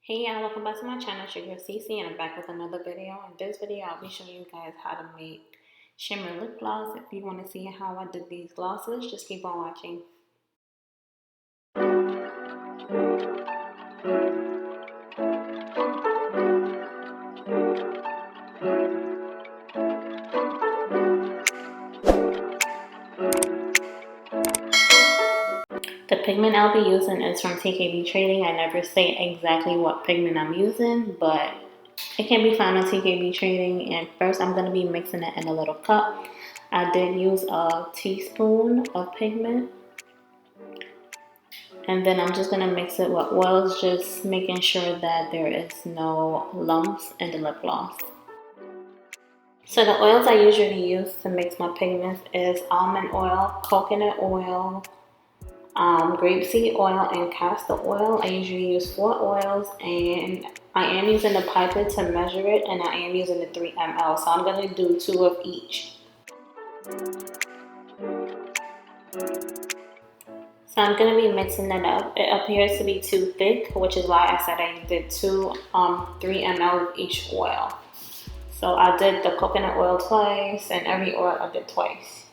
Hey y'all, welcome back to my channel. It's your girl Cece, and I'm back with another video. In this video, I'll be showing you guys how to make shimmer lip gloss. If you want to see how I did these glosses, just keep on watching. The pigment I'll be using is from TKB Trading. I never say exactly what pigment I'm using, but it can be found on TKB Trading. And first, I'm going to be mixing it in a little cup. I did use a teaspoon of pigment. And then I'm just going to mix it with oils, just making sure that there is no lumps in the lip gloss. So the oils I usually use to mix my pigments is almond oil, coconut oil, grapeseed oil, and castor oil. I usually use 4 oils, and I am using the pipette to measure it, and I am using the 3 ml. So I'm going to do 2 of each. So I'm going to be mixing it up. It appears to be too thick, which is why I said I did 3 ml of each oil. So I did the coconut oil twice, and every oil I did twice.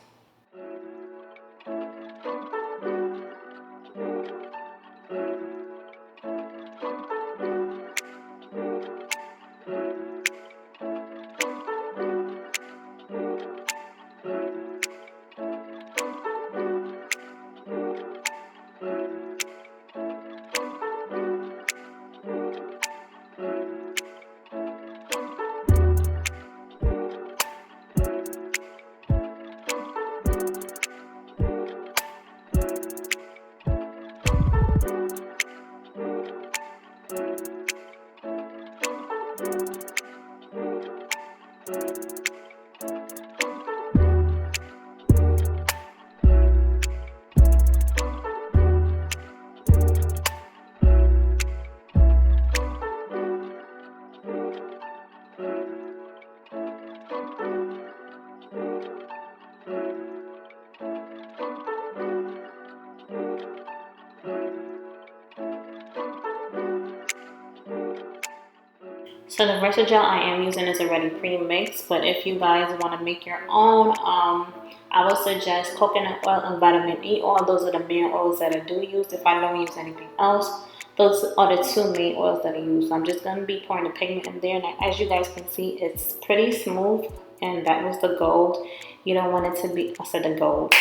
So the versatile I am using is already pre-mixed, but if you guys want to make your own, I would suggest coconut oil and vitamin E oil. Those are the main oils that I do use. If I don't use anything else, those are the 2 main oils that I use. So I'm just going to be pouring the pigment in there, and as you guys can see, it's pretty smooth, and that was the gold. You don't want it to be, I said the gold.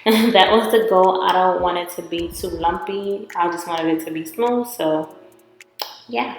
That was the goal. I don't want it to be too lumpy. I just wanted it to be smooth. So yeah.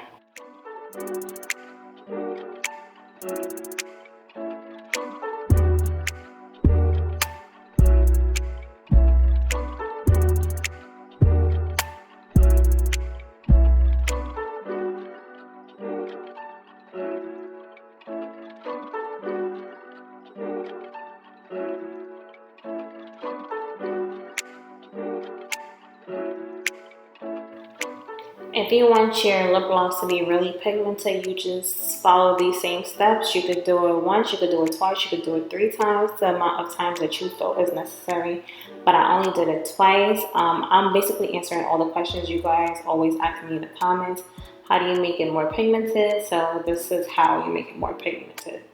If you want your lip gloss to be really pigmented, you just follow these same steps. You could do it once, you could do it twice, you could do it 3 times, the amount of times that you feel is necessary. But I only did it twice. I'm basically answering all the questions you guys always ask me in the comments. How do you make it more pigmented? So this is how you make it more pigmented.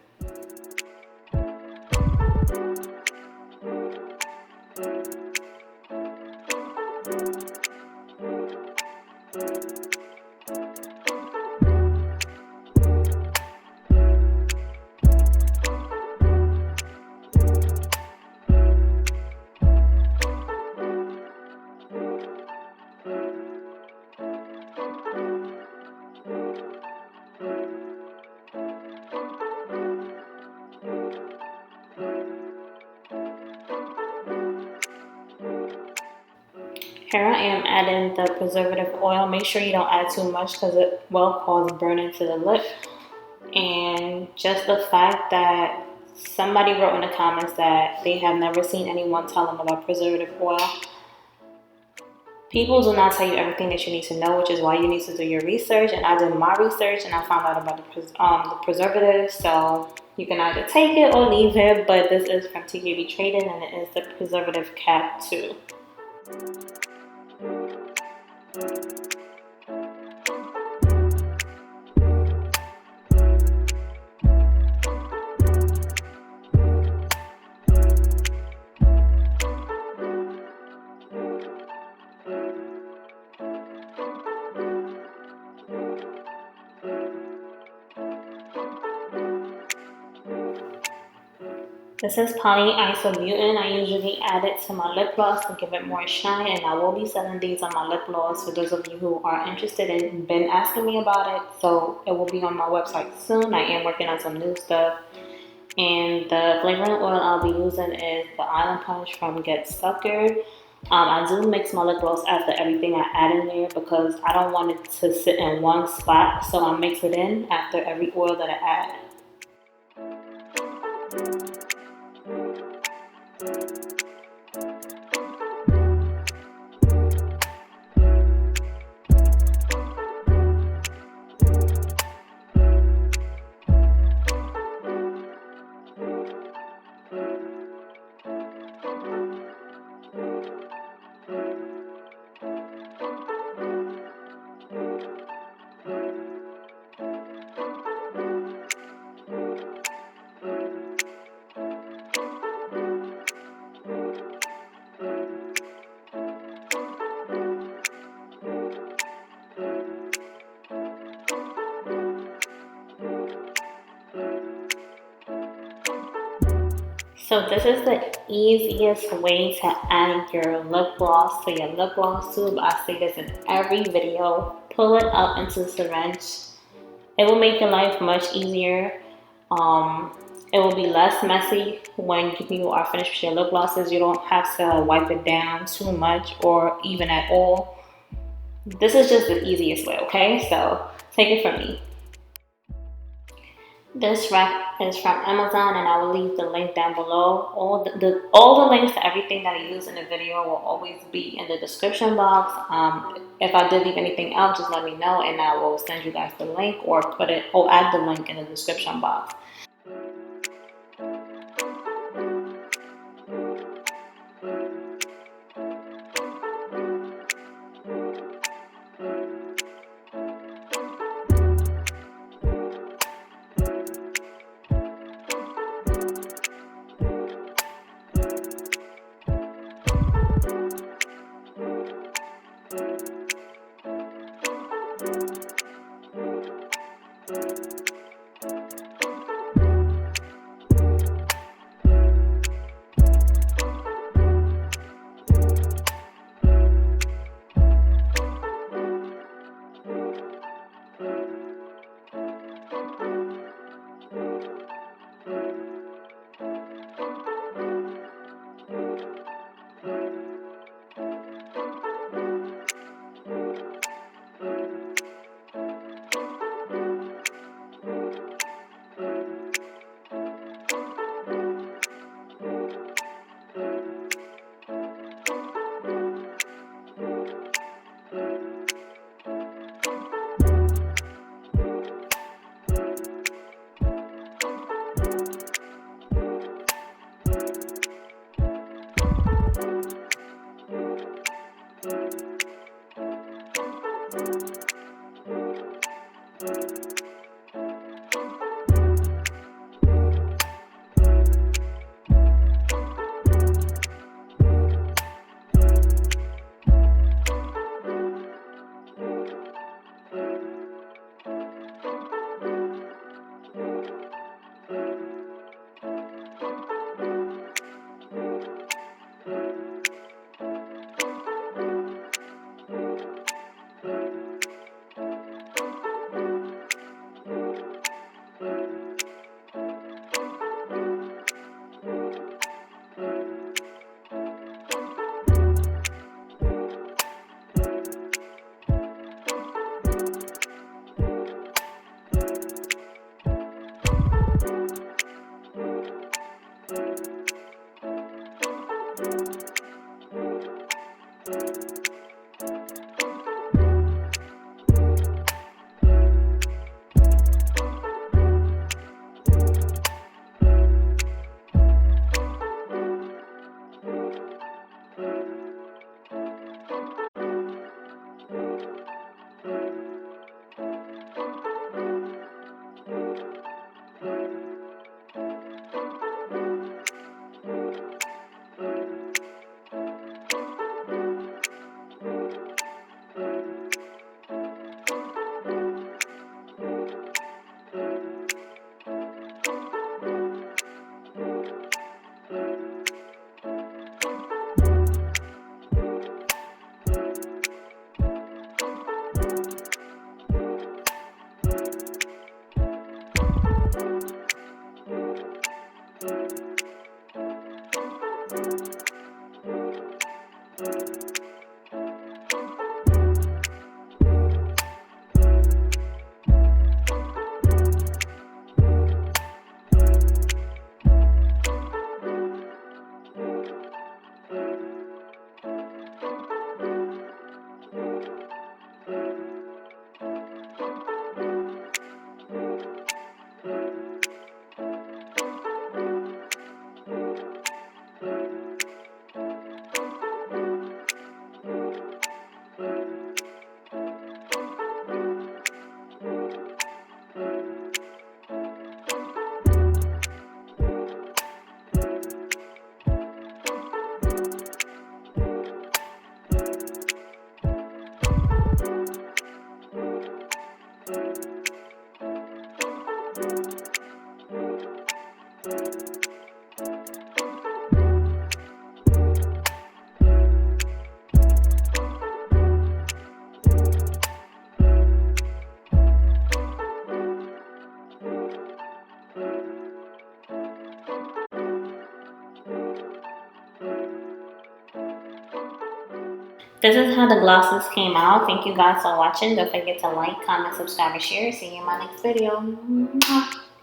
Here I am adding the preservative oil. Make sure you don't add too much because it will cause burning to the lip. And just the fact that somebody wrote in the comments that they have never seen anyone tell them about preservative oil. People do not tell you everything that you need to know, which is why you need to do your research. And I did my research, and I found out about the preservative. So you can either take it or leave it, but this is from TKB Trading, and it is the preservative cap too. This is polyisobutyl. I usually add it to my lip gloss to give it more shine, and I will be selling these on my lip gloss for those of you who are interested and been asking me about it. So it will be on my website soon. I am working on some new stuff. And the flavoring oil I'll be using is the Island Punch from Get Suckered. I do mix my lip gloss after everything I add in there because I don't want it to sit in one spot. So I mix it in after every oil that I add. So this is the easiest way to add your lip gloss to your lip gloss tube. I say this in every video. Pull it up into the syringe. It will make your life much easier. It will be less messy when you are finished with your lip glosses. You don't have to wipe it down too much or even at all. This is just the easiest way, okay? So take it from me. This rack is from Amazon, and I will leave the link down below. All the links to everything that I use in the video will always be in the description box. If I did leave anything out, just let me know, and I will send you guys the link or add the link in the description box. This is how the glosses came out. Thank you guys for watching. Don't forget to like, comment, subscribe, and share. See you in my next video. Mwah.